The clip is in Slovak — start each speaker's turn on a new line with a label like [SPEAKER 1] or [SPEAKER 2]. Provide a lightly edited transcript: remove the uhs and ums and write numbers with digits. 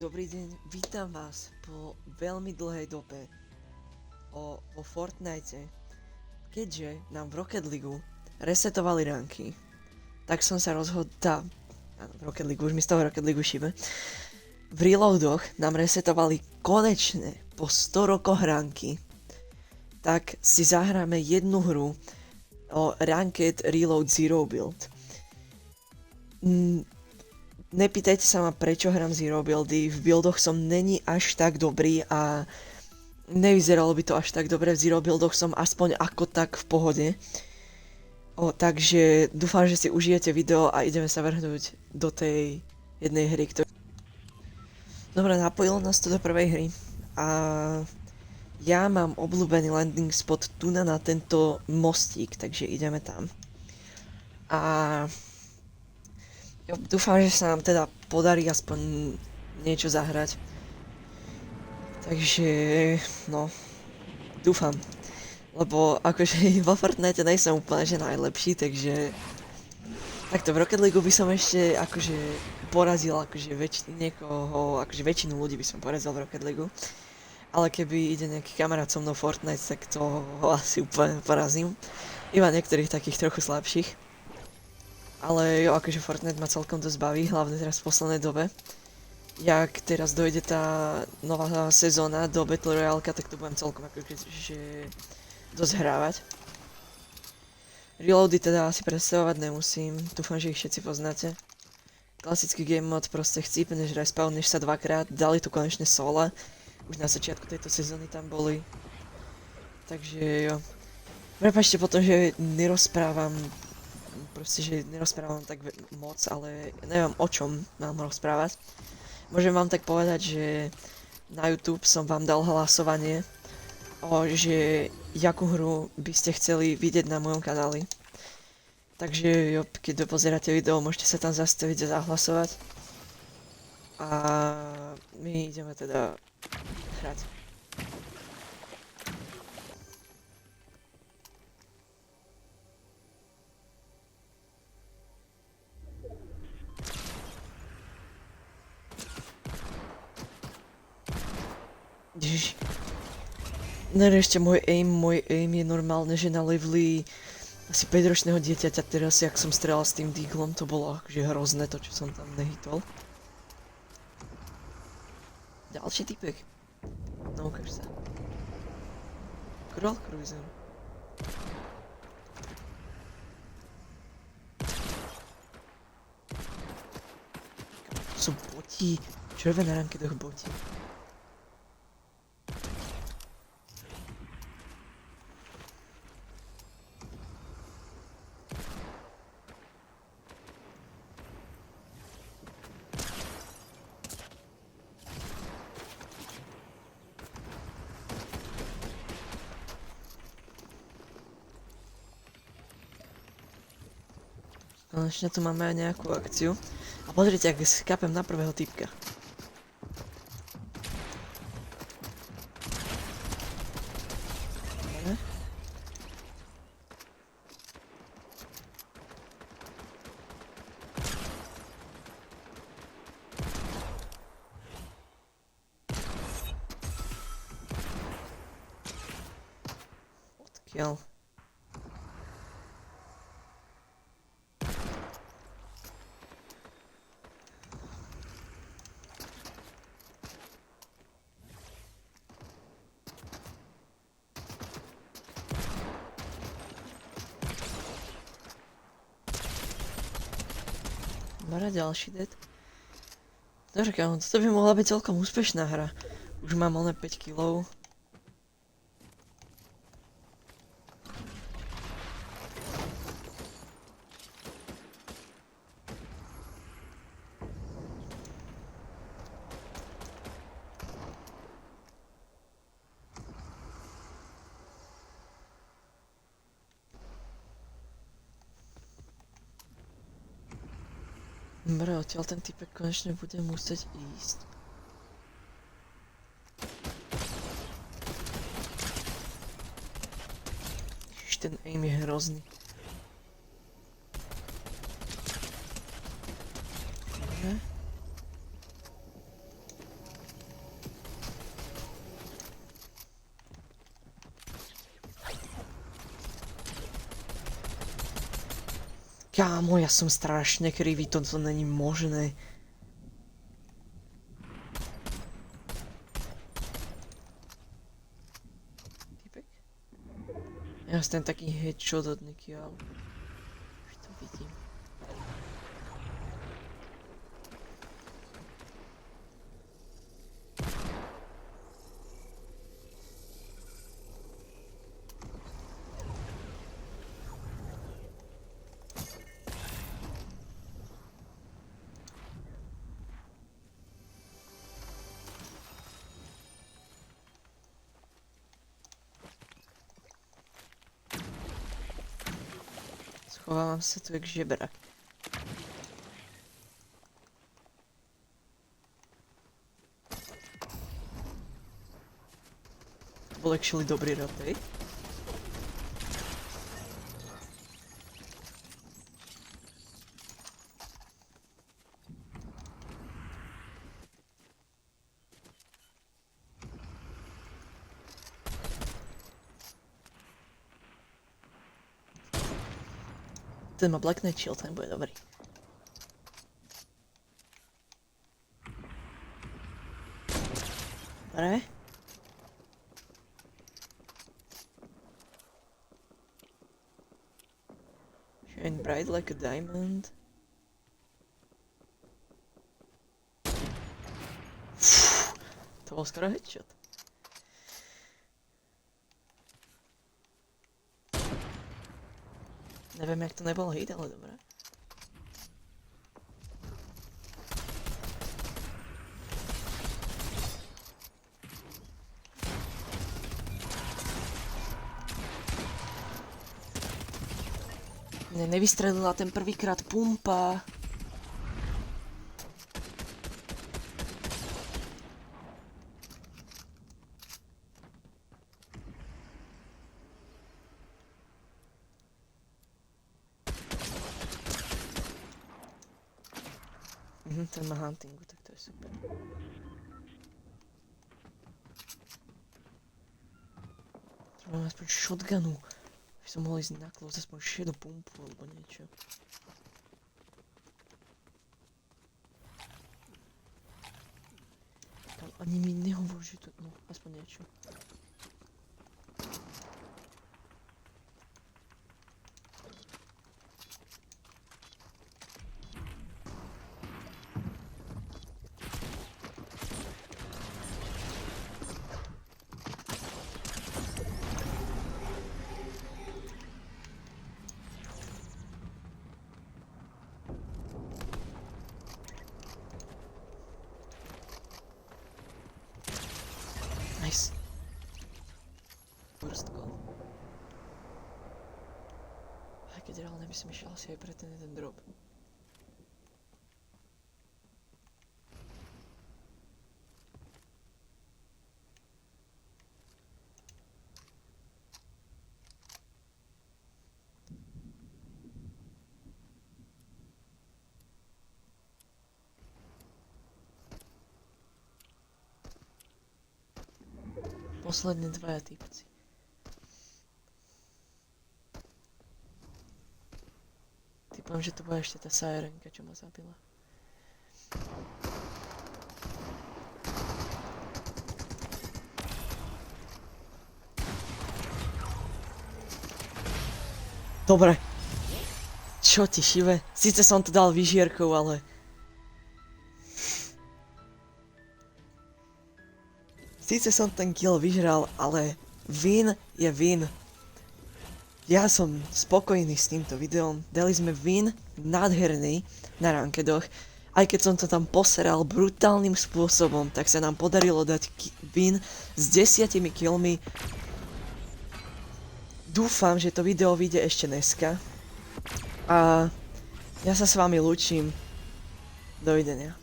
[SPEAKER 1] Dobrý deň, vítam vás po veľmi dlhej dobe vo Fortnite. Keďže nám v Rocket League resetovali ranky, tak som sa rozhodol, áno, v Rocket League, už mi z toho Rocket League šíbe. V reloadoch nám resetovali konečne po 100 rokoch ranky. Tak si zahráme jednu hru o Ranked Reload Zero Build. Nepýtajte sa ma, prečo hrám Zero Buildy, v buildoch som není až tak dobrý a nevyzeralo by to až tak dobre, v Zero Buildoch som aspoň ako tak v pohode. Takže dúfam, že si užijete video a ideme sa vrhnúť do tej jednej hry, Dobre, napojilo nás to do prvej hry a ja mám obľúbený landing spot tu na tento mostík, takže ideme tam. A dúfam, že sa nám teda podarí aspoň niečo zahrať. Takže, no, dúfam. Lebo akože vo Fortnite nejsem úplne že najlepší, takže takto v Rocket League by som ešte akože porazil akože väčšinu ľudí by som porazil v Rocket League. Ale keby ide nejaký kamarát so mnou Fortnite, tak to ho asi úplne porazím. Iba niektorých takých trochu slabších. Ale jo, akože Fortnite ma celkom dosť baví, hlavne teraz v poslednej dobe. Jak teraz dojde tá nová sezóna do Battle Royale, tak to budem celkom akože dosť hrávať. Reloady teda asi predstavovať nemusím, dúfam, že ich všetci poznáte. Klasický game mod, proste chcípneš, respawneš sa dvakrát, dali tu konečne sola. Už na začiatku tejto sezóny tam boli. Takže jo. Prepáčte potom, že nerozprávam tak moc, ale neviem o čom mám rozprávať. Môžem vám tak povedať, že na YouTube som vám dal hlasovanie, že jakú hru by ste chceli vidieť na mojom kanáli. Takže jo, keď dopozeráte video, môžete sa tam zastaviť a zahlasovať. A my ideme teda hrať. Ježiš. Nerešte môj aim je normálne, že na leveli asi 5-ročného dieťaťa teraz, jak som strelal s tým Deaglom, to bolo akože hrozné to, čo som tam nehitol. Ďalší typek. No ukáž sa. Crawl Cruiser. Sú boti. Červené rankedoch boti. Konečne tu máme aj nejakú akciu. A pozrite, ak skápem na prvého typka. Odkiaľ? Mara ďalší dead. Dobre, kámo, toto by mohla byť celkom úspešná hra. Už mám oné 5 kilov. Dobre, odtiaľ ten typek konečne bude musieť ísť. Ježiš, ten aim je hrozný. Dobre. Kámo, ja som strašne krivý, toto není možné. Typek? Ja ten taký headshot od Nikialu. Už to vidím. Schovávam sa tu jak žebrak. To bol actually dobrý rotate. Ten má Black Knight Shield, ten bude dobrý. Dobre. Shine bright like a diamond. To bol skoro headshot. Neviem, jak to nebol hit, ale dobré. Nevystrelila ten prvýkrát pumpa. Ten má huntingu, tak to je super. Treba aspoň shotgunu. Aby som mohol ísť na close, aspoň shadow pumpu alebo niečo. Tam ani mi nehovor, že to... no, aspoň niečo. Nice. First goal. Aj keď reálne by som išiel asi aj pre ten jeden drop. Posledné dvaja typci. Typujem, že to bude ešte tá Sirenka, čo ma zabila. Dobre. Čo ti šive? Sice som to dal vyžierkou, ale... Sice som ten kill vyžral, ale win je win. Ja som spokojný s týmto videom. Dali sme win nádherný na rankedoch. Aj keď som to tam poseral brutálnym spôsobom, tak sa nám podarilo dať win s 10 killmi. Dúfam, že to video vyjde ešte dneska. A ja sa s vami lúčim. Dovidenia.